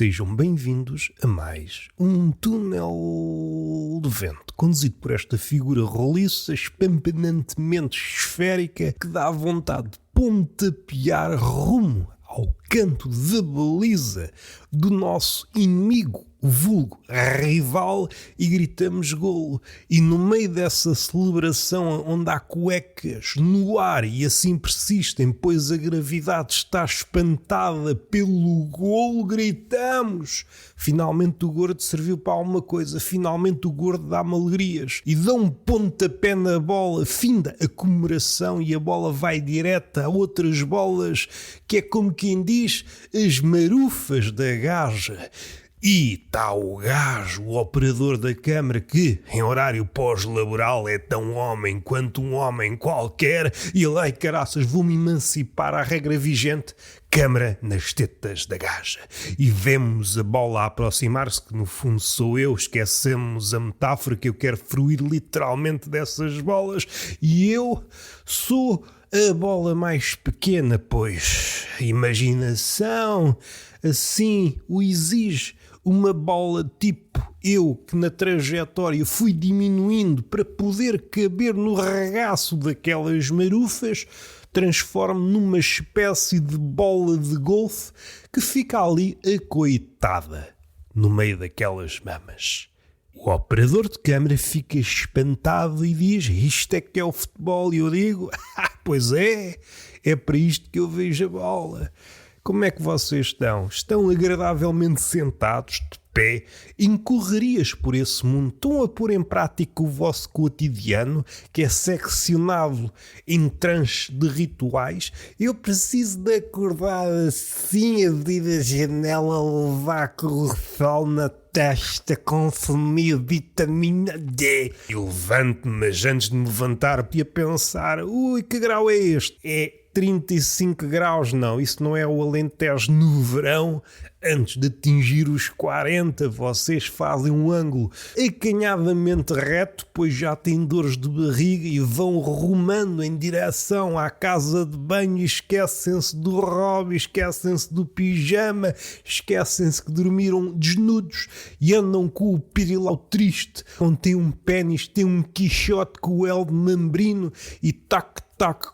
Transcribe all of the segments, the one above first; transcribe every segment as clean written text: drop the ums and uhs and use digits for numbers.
Sejam bem-vindos a mais um túnel de vento, conduzido por esta figura roliça, espampanantemente esférica, que dá vontade de pontapear rumo ao canto da baliza do nosso inimigo, o vulgo rival, e gritamos golo. E no meio dessa celebração onde há cuecas no ar e assim persistem, pois a gravidade está espantada pelo golo, gritamos: finalmente o gordo serviu para alguma coisa, finalmente o gordo dá-me alegrias. E dá um pontapé na bola, finda a comemoração e a bola vai direta a outras bolas, que é como quem diz, as marufas da gaja. E está o gajo, o operador da câmara, que em horário pós-laboral é tão homem quanto um homem qualquer, e ele, ai caraças, vou-me emancipar à regra vigente, câmara nas tetas da gaja. E vemos a bola a aproximar-se, que no fundo sou eu, esquecemos a metáfora que eu quero fruir literalmente dessas bolas, e eu sou a bola mais pequena, pois a imaginação assim o exige. Uma bola tipo eu, que na trajetória fui diminuindo para poder caber no regaço daquelas marufas, transformo numa espécie de bola de golfe que fica ali acoitada no meio daquelas mamas. O operador de câmara fica espantado e diz: isto é que é o futebol. E eu digo: pois é para isto que eu vejo a bola. Como é que vocês estão? Estão agradavelmente sentados, de pé, em correrias por esse mundo? Estão a pôr em prática o vosso cotidiano, que é seccionado em tranches de rituais? Eu preciso de acordar assim, abrir a janela, levar com o sol na testa, consumir vitamina D. E levanto-me, mas antes de me levantar, ia pensar: ui, que grau é este? É 35 graus, não, isso não é o Alentejo no verão. Antes de atingir os 40, vocês fazem um ângulo acanhadamente reto, pois já têm dores de barriga e vão rumando em direção à casa de banho e esquecem-se do hobby, esquecem-se do pijama, esquecem-se que dormiram desnudos e andam com o pirilau triste, onde tem um pénis, tem um quixote com o El de Mambrino e tac,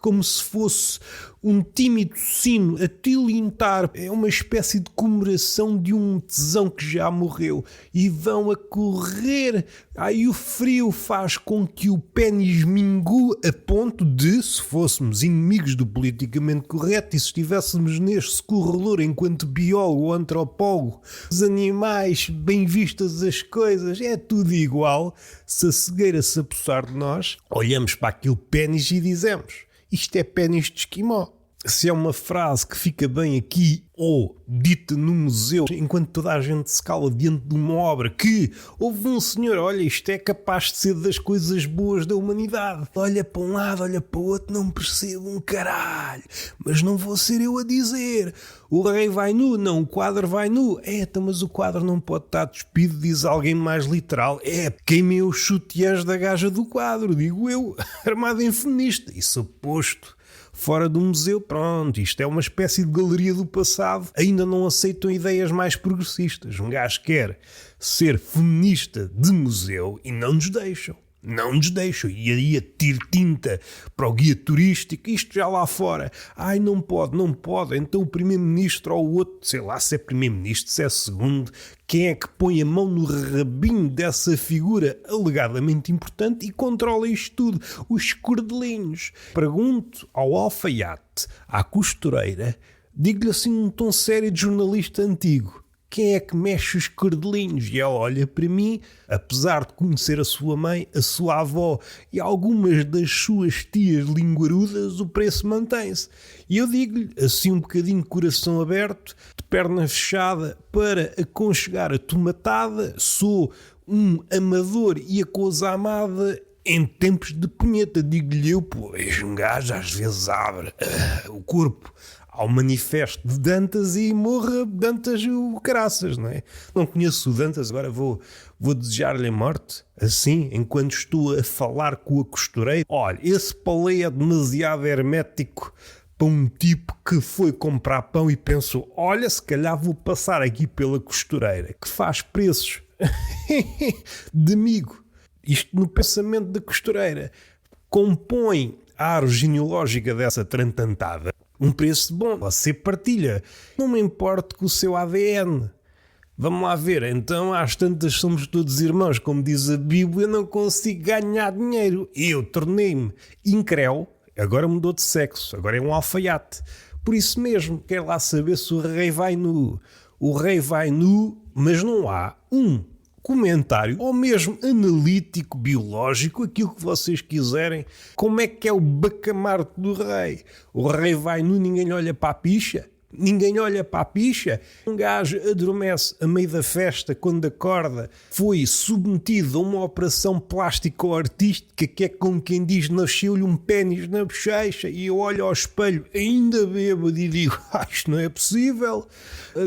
como se fosse um tímido sino a tilintar. É uma espécie de comemoração de um tesão que já morreu. E vão a correr. Aí o frio faz com que o pénis mingue a ponto de, se fôssemos inimigos do politicamente correto e se estivéssemos neste corredor enquanto biólogo ou antropólogo, os animais, bem vistas as coisas, é tudo igual. Se a cegueira se apossar de nós, olhamos para aquele pénis e dizemos: isto é pénis de esquimó. Se é uma frase que fica bem aqui ou dita no museu, enquanto toda a gente se cala diante de uma obra, que houve um senhor: olha, isto é capaz de ser das coisas boas da humanidade. Olha para um lado, olha para o outro, não percebo um caralho. Mas não vou ser eu a dizer. O rei vai nu, não, o quadro vai nu. Mas o quadro não pode estar despido, diz alguém mais literal. Queimem os chutiãs da gaja do quadro, digo eu, armado em feminista. E suposto fora do museu, pronto, isto é uma espécie de galeria do passado. Ainda não aceitam ideias mais progressistas. Um gajo quer ser feminista de museu e não nos deixam. Não nos deixam. E aí a tiro tinta para o guia turístico, isto já lá fora. Não pode. Então o primeiro-ministro ou o outro, sei lá se é primeiro-ministro, se é segundo, quem é que põe a mão no rabinho dessa figura alegadamente importante e controla isto tudo? Os cordelinhos. Pergunto ao alfaiate, à costureira, digo-lhe assim num tom sério de jornalista antigo: quem é que mexe os cordelinhos? E ela olha para mim, apesar de conhecer a sua mãe, a sua avó e algumas das suas tias linguarudas, o preço mantém-se. E eu digo-lhe, assim um bocadinho de coração aberto, de perna fechada, para aconchegar a tomatada: sou um amador e a coisa amada em tempos de punheta. Digo-lhe eu, pois um gajo às vezes abre o corpo ao manifesto de Dantas e morra Dantas o caraças, não é? Não conheço o Dantas, agora vou desejar-lhe a morte, assim, enquanto estou a falar com a costureira. Olha, esse palé é demasiado hermético para um tipo que foi comprar pão e pensou: olha, se calhar vou passar aqui pela costureira, que faz preços de amigo. Isto no pensamento da costureira. Compõe a árvore genealógica dessa trantantada um preço bom. Você partilha. Não me importa com o seu ADN. Vamos lá ver, então às tantas somos todos irmãos, como diz a Bíblia, eu não consigo ganhar dinheiro. Eu tornei-me incréu, agora mudou de sexo, agora é um alfaiate. Por isso mesmo, quero lá saber se o rei vai nu. O rei vai nu, mas não há um comentário, ou mesmo analítico, biológico, aquilo que vocês quiserem. Como é que é o bacamarte do rei? O rei vai nu, ninguém lhe olha para a picha? Ninguém olha para a picha. Um gajo adormece a meio da festa quando acorda. Foi submetido a uma operação plástico-artística que é como quem diz, nasceu-lhe um pénis na bochecha, e eu olho ao espelho ainda bêbado e digo: isto não é possível.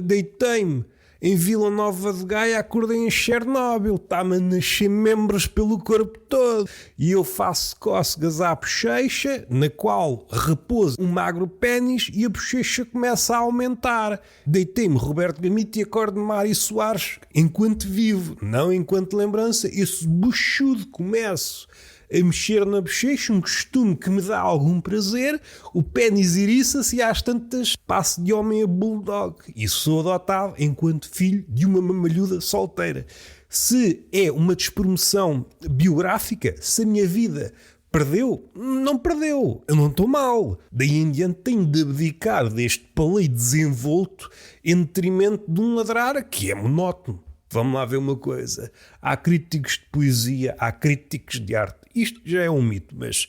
Deitei-me em Vila Nova de Gaia, acordei em Chernobyl, está-me a nascer membros pelo corpo todo. E eu faço cócegas à bochecha, na qual repousa um magro pénis e a bochecha começa a aumentar. Deitei-me Roberto Gamito e acordo Mário Soares enquanto vivo, não enquanto lembrança. Esse buchudo começo a mexer na bochecha, um costume que me dá algum prazer, o pênis iriça-se e às tantas passo de homem a bulldog. E sou adotado enquanto filho de uma mamalhuda solteira. Se é uma despromoção biográfica, se a minha vida perdeu, não perdeu. Eu não estou mal. Daí em diante tenho de abdicar deste paleio desenvolto em detrimento de um ladrar que é monótono. Vamos lá ver uma coisa. Há críticos de poesia, há críticos de arte. Isto já é um mito, mas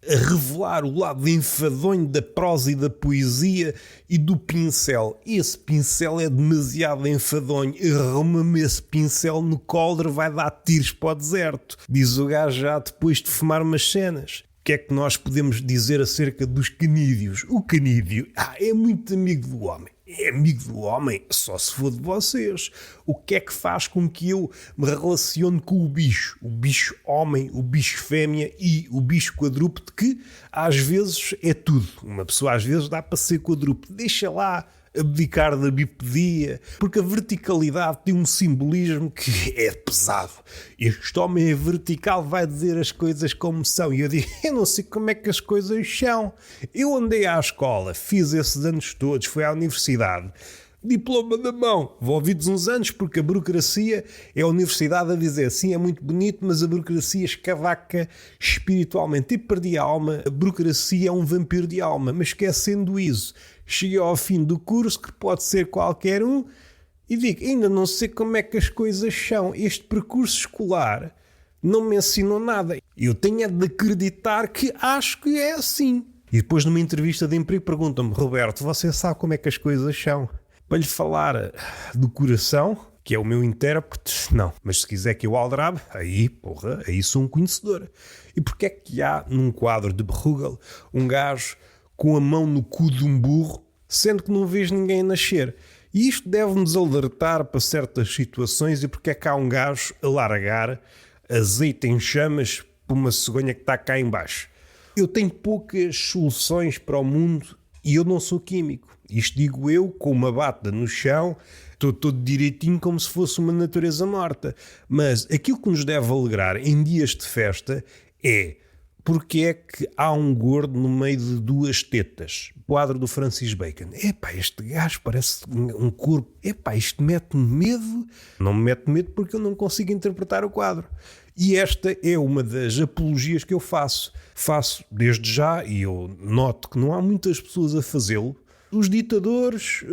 revelar o lado enfadonho da prosa e da poesia e do pincel. Esse pincel é demasiado enfadonho. Arruma-me esse pincel no cólera, vai dar tiros para o deserto. Diz o gajo já depois de fumar umas cenas. O que é que nós podemos dizer acerca dos canídeos? O canídeo é muito amigo do homem. É amigo do homem só se for de vocês. O que é que faz com que eu me relacione com o bicho? O bicho homem, o bicho fêmea e o bicho quadrúpede, que às vezes é tudo. Uma pessoa às vezes dá para ser quadrúpede. Deixa lá abdicar da bipedia, porque a verticalidade tem um simbolismo que é pesado. Este homem é vertical, vai dizer as coisas como são. E eu digo: eu não sei como é que as coisas são. Eu andei à escola, fiz esses anos todos, fui à universidade, diploma na mão, envolvidos uns anos, porque a burocracia é a universidade a dizer sim, é muito bonito, mas a burocracia escavaca espiritualmente. E perdi a alma. A burocracia é um vampiro de alma, mas esquecendo isso, cheguei ao fim do curso, que pode ser qualquer um, e digo: ainda não sei como é que as coisas são. Este percurso escolar não me ensinou nada. Eu tenho de acreditar que acho que é assim. E depois numa entrevista de emprego perguntam-me: Roberto, você sabe como é que as coisas são? Para lhe falar do coração, que é o meu intérprete, não. Mas se quiser que eu aldrabe, aí sou um conhecedor. E porquê é que há num quadro de Bruegel um gajo com a mão no cu de um burro, sendo que não vês ninguém nascer? E isto deve-nos alertar para certas situações. E porque é que há um gajo a largar azeite em chamas para uma cegonha que está cá em baixo? Eu tenho poucas soluções para o mundo e eu não sou químico. Isto digo eu, com uma bata no chão, estou todo direitinho como se fosse uma natureza morta. Mas aquilo que nos deve alegrar em dias de festa é: porque é que há um gordo no meio de duas tetas? Quadro do Francis Bacon. Este gajo parece um corpo. Isto mete-me medo. Não me mete medo porque eu não consigo interpretar o quadro. E esta é uma das apologias que eu faço. Faço desde já, e eu noto que não há muitas pessoas a fazê-lo. Os ditadores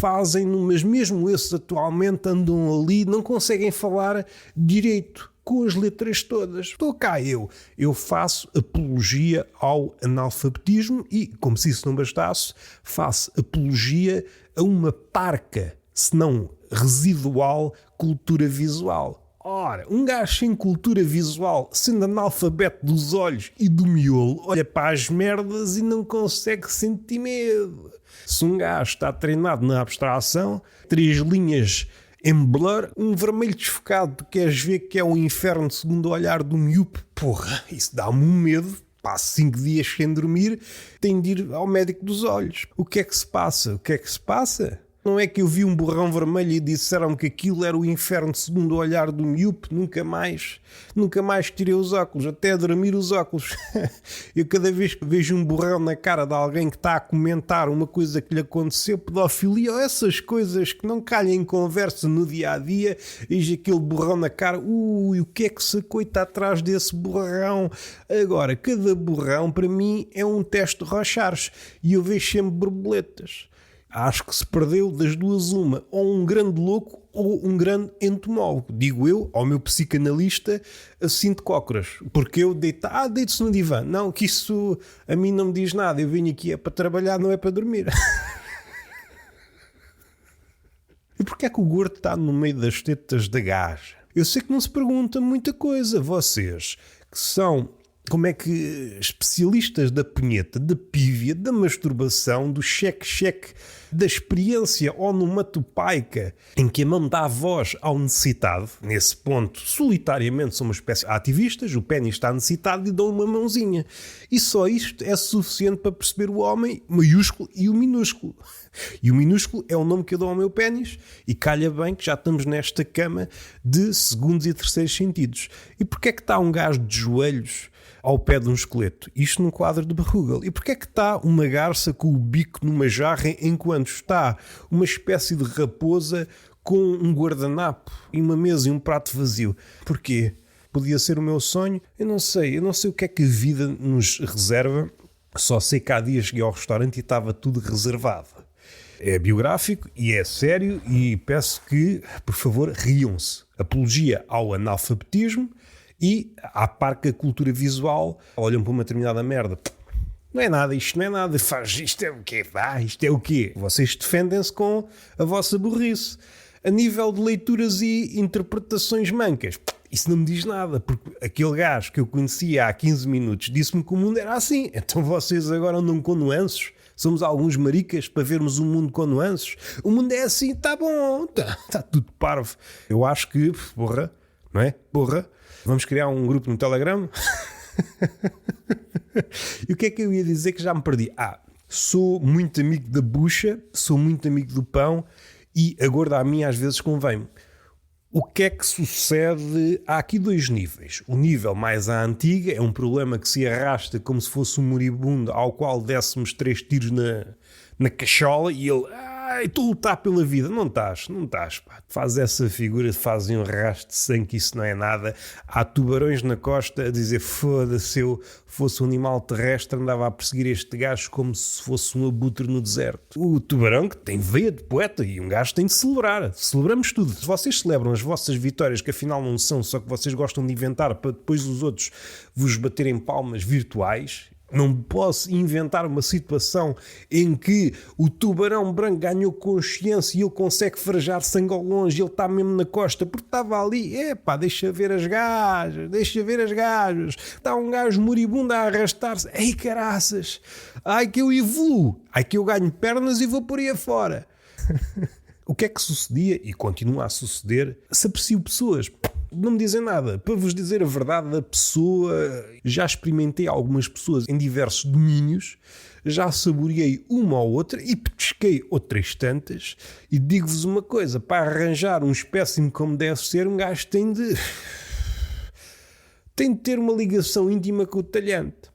fazem-no, mas mesmo esses atualmente andam ali, não conseguem falar direito, com as letras todas. Estou cá eu faço apologia ao analfabetismo e, como se isso não bastasse, faço apologia a uma parca, se não residual, cultura visual. Ora, um gajo sem cultura visual, sendo analfabeto dos olhos e do miolo, olha para as merdas e não consegue sentir medo. Se um gajo está treinado na abstração, 3 linhas em blur, um vermelho desfocado, tu queres ver que é o inferno segundo o olhar do miúpe, isso dá-me um medo passo 5 dias sem dormir, tenho de ir ao médico dos olhos. O que é que se passa? O que é que se passa? Não é que eu vi um borrão vermelho e disseram-me que aquilo era o inferno segundo o olhar do miúpe? Nunca mais tirei os óculos, até a dormir os óculos. Eu cada vez que vejo um borrão na cara de alguém que está a comentar uma coisa que lhe aconteceu, pedofilia ou essas coisas que não calham em conversa no dia-a-dia, vejo aquele borrão na cara, o que é que se coita atrás desse borrão? Agora, cada borrão para mim é um teste de Rorschach e eu vejo sempre borboletas. Acho que se perdeu das duas uma, ou um grande louco ou um grande entomólogo. Digo eu, ao meu psicanalista, assim de cócoras. Porque eu deito-se no divã. Não, que isso a mim não me diz nada. Eu venho aqui é para trabalhar, não é para dormir. E porquê é que o gordo está no meio das tetas da gaja? Eu sei que não se pergunta muita coisa. Vocês que são... Como é que especialistas da punheta, da pívia, da masturbação, do cheque-cheque, da experiência onomatopaica, em que a mão dá voz ao necessitado, nesse ponto, solitariamente são uma espécie de ativistas, o pênis está necessitado e dão uma mãozinha. E só isto é suficiente para perceber o homem maiúsculo e o minúsculo. E o minúsculo é o nome que eu dou ao meu pênis e calha bem que já estamos nesta cama de segundos e terceiros sentidos. E porquê é que está um gajo de joelhos ao pé de um esqueleto? Isto num quadro de Bruegel. E porquê é que está uma garça com o bico numa jarra enquanto está uma espécie de raposa com um guardanapo e uma mesa e um prato vazio? Porquê? Podia ser o meu sonho? Eu não sei o que é que a vida nos reserva. Só sei que há dias cheguei ao restaurante e estava tudo reservado. É biográfico e é sério e peço que, por favor, riam-se. Apologia ao analfabetismo e à parca cultura visual. Olham para uma determinada merda. Não é nada, isto não é nada. Isto é o quê? Isto é o quê? Vocês defendem-se com a vossa burrice. A nível de leituras e interpretações mancas, isso não me diz nada, porque aquele gajo que eu conhecia há 15 minutos disse-me que o mundo era assim. Então vocês agora andam com nuances? Somos alguns maricas para vermos o mundo com nuances? O mundo é assim, está bom, está tudo parvo. Eu acho que, porra, não é? Porra, vamos criar um grupo no Telegram? E o que é que eu ia dizer que já me perdi? Sou muito amigo da bucha, sou muito amigo do pão e a gorda a mim às vezes convém-me. O que é que sucede? Há aqui dois níveis. O nível mais à antiga é um problema que se arrasta como se fosse um moribundo ao qual dessemos 3 tiros na cachola e ele... estou a lutar pela vida. Não estás, pá. Faz essa figura, fazem um rastro de sangue, que isso não é nada. Há tubarões na costa a dizer, foda-se, se eu fosse um animal terrestre andava a perseguir este gajo como se fosse um abutre no deserto. O tubarão que tem veia de poeta e um gajo tem de celebrar. Celebramos tudo. Se vocês celebram as vossas vitórias, que afinal não são, só que vocês gostam de inventar para depois os outros vos baterem palmas virtuais... Não posso inventar uma situação em que o tubarão branco ganhou consciência e ele consegue farejar sangue ao longe e ele está mesmo na costa porque estava ali. Deixa ver as gajas. Está um gajo moribundo a arrastar-se. Ei, caraças. Ai, que eu evoluo. Ai, que eu ganho pernas e vou por aí afora. O que é que sucedia e continua a suceder? Se aprecio pessoas... Não me dizem nada. Para vos dizer a verdade, a pessoa... Já experimentei algumas pessoas em diversos domínios, já saboreei uma ou outra e petisquei outras tantas. E digo-vos uma coisa, para arranjar um espécime como deve ser, um gajo tem de ter uma ligação íntima com o talhante.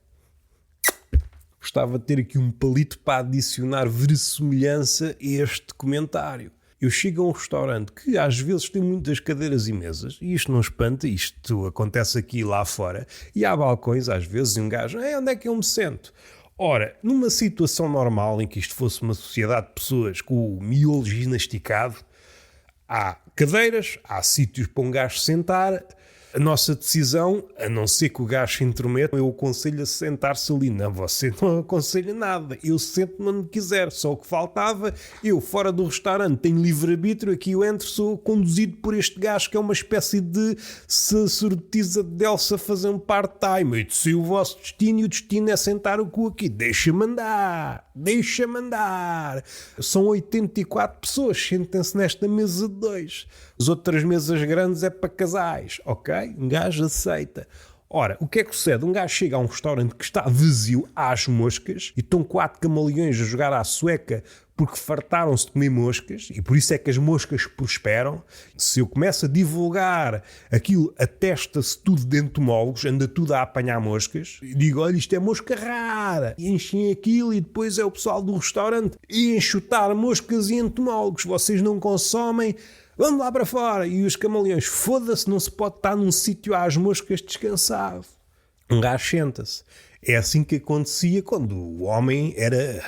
Gostava de ter aqui um palito para adicionar verossimilhança a este comentário. Eu chego a um restaurante que às vezes tem muitas cadeiras e mesas, e isto não espanta, isto acontece aqui e lá fora, e há balcões às vezes e um gajo, onde é que eu me sento? Ora, numa situação normal em que isto fosse uma sociedade de pessoas com o miolo ginasticado, há cadeiras, há sítios para um gajo sentar. A nossa decisão, a não ser que o gajo se intrometa, eu aconselho a sentar-se ali. Não, você não aconselha nada. Eu sento-me onde quiser. Só o que faltava, eu fora do restaurante tenho livre-arbítrio, aqui eu entro, sou conduzido por este gajo que é uma espécie de sacerdotisa de Elsa a fazer um part-time. Eu sei o vosso destino e o destino é sentar o cu aqui. Deixa-me andar. São 84 pessoas, sentem-se nesta mesa de 2. As outras mesas grandes é para casais, ok? Um gajo aceita. Ora, o que é que sucede? Um gajo chega a um restaurante que está vazio às moscas e estão 4 camaleões a jogar à sueca porque fartaram-se de comer moscas e por isso é que as moscas prosperam. Se eu começo a divulgar aquilo, atesta-se tudo de entomólogos, anda tudo a apanhar moscas e digo, olha, isto é mosca rara. E enchem aquilo e depois é o pessoal do restaurante e enxutar moscas e entomólogos. Vocês não consomem, vamos lá para fora. E os camaleões, foda-se, não se pode estar num sítio às moscas descansado. Um gajo senta-se. É assim que acontecia quando o homem era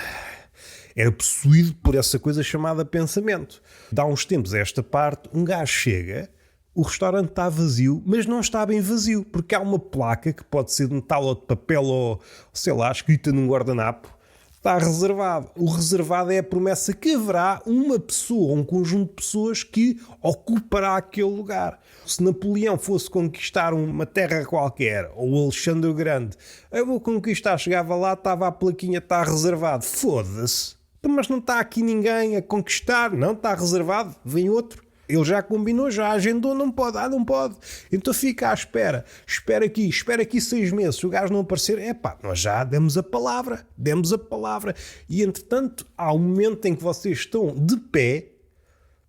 possuído por essa coisa chamada pensamento. Dá uns tempos a esta parte, um gajo chega, o restaurante está vazio, mas não está bem vazio, porque há uma placa que pode ser de metal ou de papel ou, sei lá, escrita num guardanapo, está reservado. O reservado é a promessa que haverá uma pessoa, um conjunto de pessoas que ocupará aquele lugar. Se Napoleão fosse conquistar uma terra qualquer, ou o Alexandre o Grande, eu vou conquistar, chegava lá, estava a plaquinha, está reservado. Foda-se. Mas não está aqui ninguém a conquistar. Não, está reservado. Vem outro. Ele já combinou, já agendou, não pode. Não pode. Então fica à espera. Espera aqui 6 meses. Se o gajo não aparecer, nós já demos a palavra. E entretanto, há um momento em que vocês estão de pé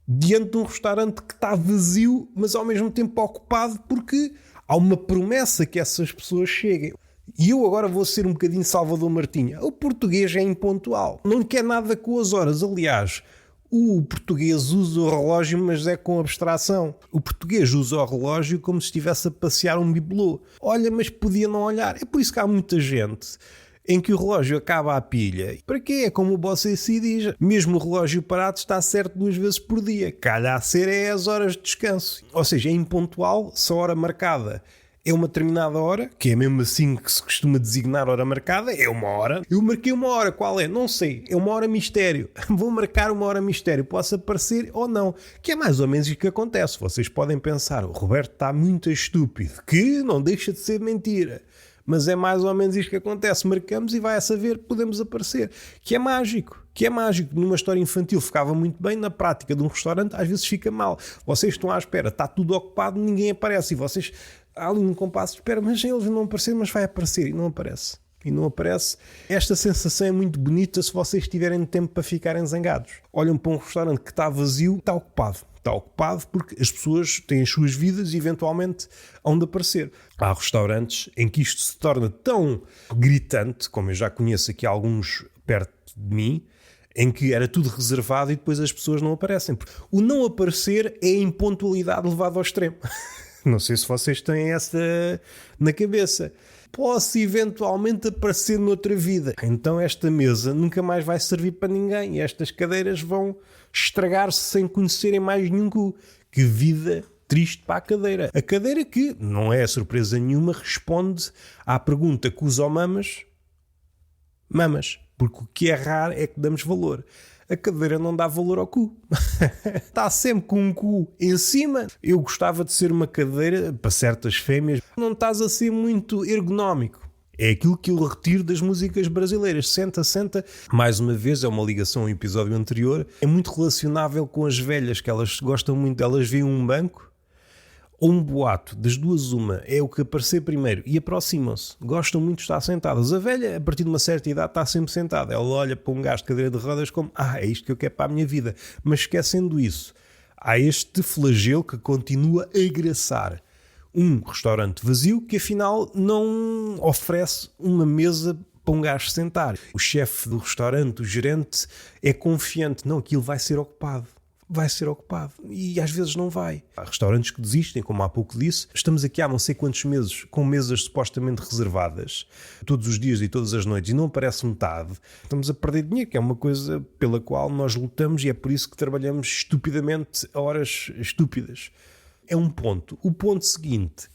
diante de um restaurante que está vazio, mas ao mesmo tempo ocupado, porque há uma promessa que essas pessoas cheguem. E eu agora vou ser um bocadinho Salvador Martinha. O português é impontual. Não quer nada com as horas. Aliás, o português usa o relógio, mas é com abstração. O português usa o relógio como se estivesse a passear um bibelô. Olha, mas podia não olhar. É por isso que há muita gente em que o relógio acaba a pilha. Para quê? É como o Bossa se diz. Mesmo o relógio parado está certo 2 vezes por dia. Calha a ser as horas de descanso. Ou seja, é impontual se a hora marcada é uma determinada hora, que é mesmo assim que se costuma designar hora marcada, é 1 hora. Eu marquei 1 hora, qual é? Não sei, é 1 hora mistério. Vou marcar 1 hora mistério, posso aparecer ou não. Que é mais ou menos o que acontece. Vocês podem pensar, o Roberto está muito estúpido, que não deixa de ser mentira. Mas é mais ou menos isto que acontece. Marcamos e vai a saber, podemos aparecer. Que é mágico. Numa história infantil ficava muito bem, na prática de um restaurante às vezes fica mal. Vocês estão à espera, está tudo ocupado, ninguém aparece. E vocês, há ali um compasso de espera, mas eles não apareceram, mas vai aparecer. E não aparece. Esta sensação é muito bonita se vocês tiverem tempo para ficarem zangados. Olham para um restaurante que está vazio, está ocupado. Está ocupado porque as pessoas têm as suas vidas e eventualmente hão de aparecer. Há restaurantes em que isto se torna tão gritante, como eu já conheço aqui alguns perto de mim, em que era tudo reservado e depois as pessoas não aparecem. O não aparecer é a impontualidade levada ao extremo. Não sei se vocês têm essa na cabeça. Posso eventualmente aparecer noutra vida. Então esta mesa nunca mais vai servir para ninguém. E estas cadeiras vão estragar-se sem conhecerem mais nenhum cu. Que vida triste para a cadeira. A cadeira que, não é surpresa nenhuma, responde à pergunta que usa o mamas. Porque o que é raro é que damos valor. A cadeira não dá valor ao cu. Está sempre com um cu em cima. Eu gostava de ser uma cadeira para certas fêmeas. Não estás a ser muito ergonómico. É aquilo que eu retiro das músicas brasileiras. Senta. Mais uma vez, é uma ligação ao episódio anterior. É muito relacionável com as velhas, que elas gostam muito. Elas veem um banco ou um boato, das duas uma, é o que aparecer primeiro e aproximam-se. Gostam muito de estar sentadas. A velha, a partir de uma certa idade, está sempre sentada. Ela olha para um gajo de cadeira de rodas como, é isto que eu quero para a minha vida. Mas esquecendo isso, há este flagelo que continua a engraçar. Um restaurante vazio que afinal não oferece uma mesa para um gajo sentar. O chefe do restaurante, o gerente, é confiante. Não, aquilo vai ser ocupado. E às vezes não vai. Há restaurantes que desistem, como há pouco disse. Estamos aqui há não sei quantos meses com mesas supostamente reservadas todos os dias e todas as noites e não aparece metade. Estamos a perder dinheiro, que é uma coisa pela qual nós lutamos e é por isso que trabalhamos estupidamente a horas estúpidas. É um ponto. O ponto seguinte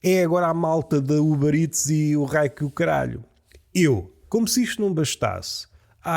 é agora a malta da Uber Eats e o raio que o caralho. Como se isto não bastasse,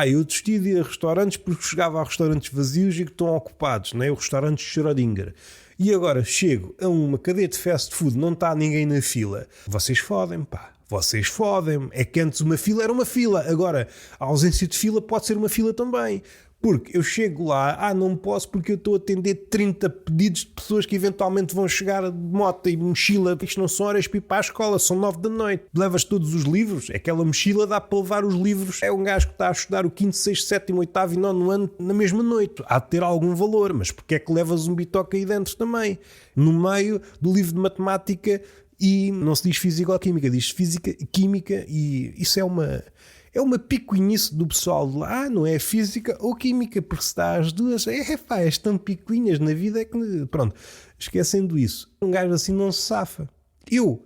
eu desisti de ir a restaurantes porque chegava a restaurantes vazios e que estão ocupados, não é? O restaurante Schrödinger. E agora chego a uma cadeia de fast food, não está ninguém na fila. Vocês fodem, Vocês fodem-me. É que antes uma fila era uma fila. Agora, a ausência de fila pode ser uma fila também. Porque eu chego lá, não posso porque eu estou a atender 30 pedidos de pessoas que eventualmente vão chegar de moto e mochila. Isto não são horas para ir para a escola, são 9 da noite. Levas todos os livros, aquela mochila dá para levar os livros. É um gajo que está a estudar o 5º, 6º, 7º, 8º e 9º ano na mesma noite. Há de ter algum valor, mas porque é que levas um bitoque aí dentro também? No meio do livro de matemática e não se diz físico-química, diz física-química e isso é uma picuinhice do pessoal de lá, não é física ou química, porque se dá as duas, és tão picuinhas na vida é que, pronto, esquecendo isso, um gajo assim não se safa. Eu,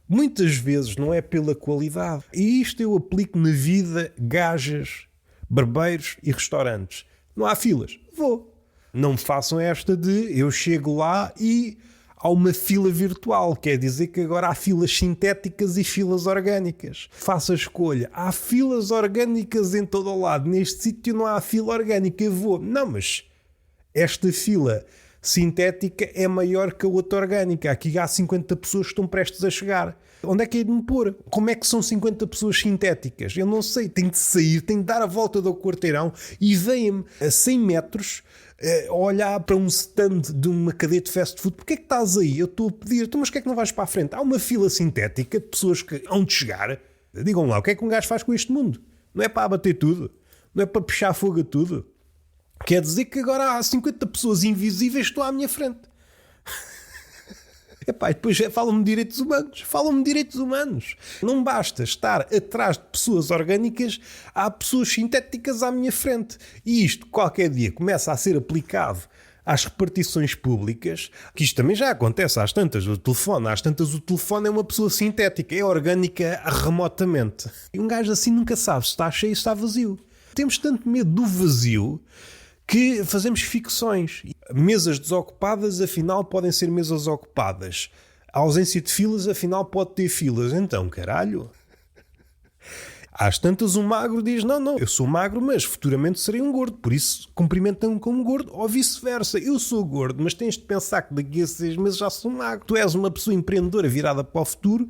muitas vezes, não é pela qualidade, e isto eu aplico na vida, gajas, barbeiros e restaurantes. Não há filas, vou. Não me façam esta de eu chego lá e há uma fila virtual, quer dizer que agora há filas sintéticas e filas orgânicas. Faça a escolha. Há filas orgânicas em todo o lado. Neste sítio não há fila orgânica. Eu vou. Não, mas esta fila sintética é maior que a outra orgânica. Aqui há 50 pessoas que estão prestes a chegar. Onde é que é de me pôr? Como é que são 50 pessoas sintéticas? Eu não sei. Tenho de sair, tenho de dar a volta do quarteirão e veem-me a 100 metros a olhar para um stand de uma cadeia de fast food. Porquê é que estás aí? Eu estou a pedir. Então, mas porquê é que não vais para a frente? Há uma fila sintética de pessoas que hão de chegar. Digam lá, o que é que um gajo faz com este mundo? Não é para abater tudo? Não é para puxar fogo a tudo? Quer dizer que agora há 50 pessoas invisíveis que estão à minha frente. Epá, e depois falam-me de direitos humanos. Falam-me de direitos humanos. Não basta estar atrás de pessoas orgânicas, há pessoas sintéticas à minha frente. E isto, qualquer dia, começa a ser aplicado às repartições públicas, que isto também já acontece às tantas. O telefone é uma pessoa sintética, é orgânica remotamente. E um gajo assim nunca sabe se está cheio ou se está vazio. Temos tanto medo do vazio que fazemos ficções. Mesas desocupadas, afinal, podem ser mesas ocupadas. A ausência de filas, afinal, pode ter filas. Então, caralho. Às tantas, um magro diz, não, eu sou magro, mas futuramente serei um gordo. Por isso, cumprimentam-me como gordo. Ou vice-versa. Eu sou gordo, mas tens de pensar que daqui a 6 meses já sou magro. Tu és uma pessoa empreendedora virada para o futuro.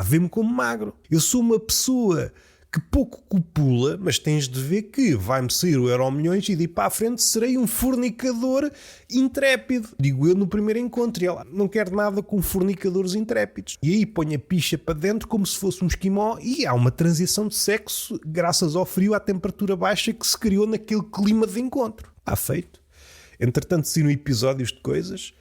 Vê-me como magro. Eu sou uma pessoa que pouco copula, mas tens de ver que vai-me sair o Euromilhões e de ir para a frente serei um fornicador intrépido. Digo eu no primeiro encontro. E ela não quer nada com fornicadores intrépidos. E aí põe a picha para dentro como se fosse um esquimó e há uma transição de sexo graças ao frio, à temperatura baixa que se criou naquele clima de encontro. Está feito. Entretanto, saíram episódios de coisas.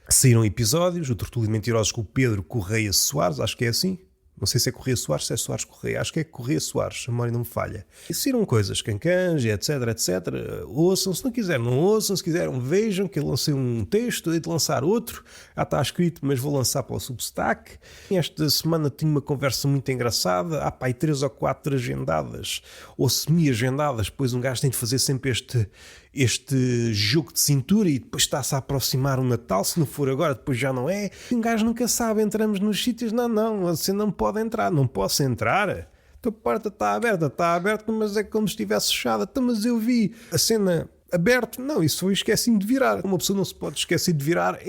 Saíram episódios, o Tortuga de Mentirosos com o Pedro Correia Soares, acho que é assim. Não sei se é Correia Soares, se é Soares Correia. Acho que é Correia Soares, a memória não me falha. E saíram coisas, cancãs, etc. Ouçam, se não quiserem, não ouçam. Se quiserem, vejam que eu lancei um texto, hei de lançar outro. Já está escrito, mas vou lançar para o Substack. Esta semana tinha uma conversa muito engraçada. Há pai 3 ou 4 agendadas, ou semi-agendadas. Depois um gajo tem de fazer sempre este jogo de cintura e depois está-se a aproximar o Natal. Se não for agora, depois já não é. E um gajo nunca sabe, entramos nos sítios. Não, você não pode entrar, não posso entrar. A porta está aberta, mas é como se estivesse fechada. Então, mas eu vi a cena aberta. Não, isso foi esqueci de virar. Uma pessoa não se pode esquecer de virar.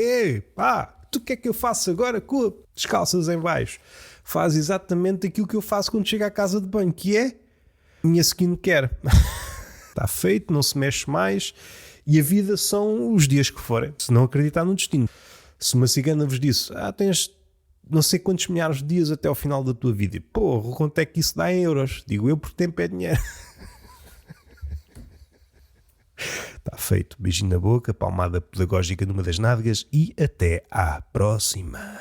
Tu o que é que eu faço agora com as calças em baixo? Faz exatamente aquilo que eu faço quando chego à casa de banho, que é minha skincare. Está feito, não se mexe mais e a vida são os dias que forem, se não acreditar no destino. Se uma cigana vos disse, tens não sei quantos milhares de dias até ao final da tua vida, porra, quanto é que isso dá em euros? Digo eu porque tempo é dinheiro. Está feito, beijinho na boca, palmada pedagógica numa das nádegas e até à próxima.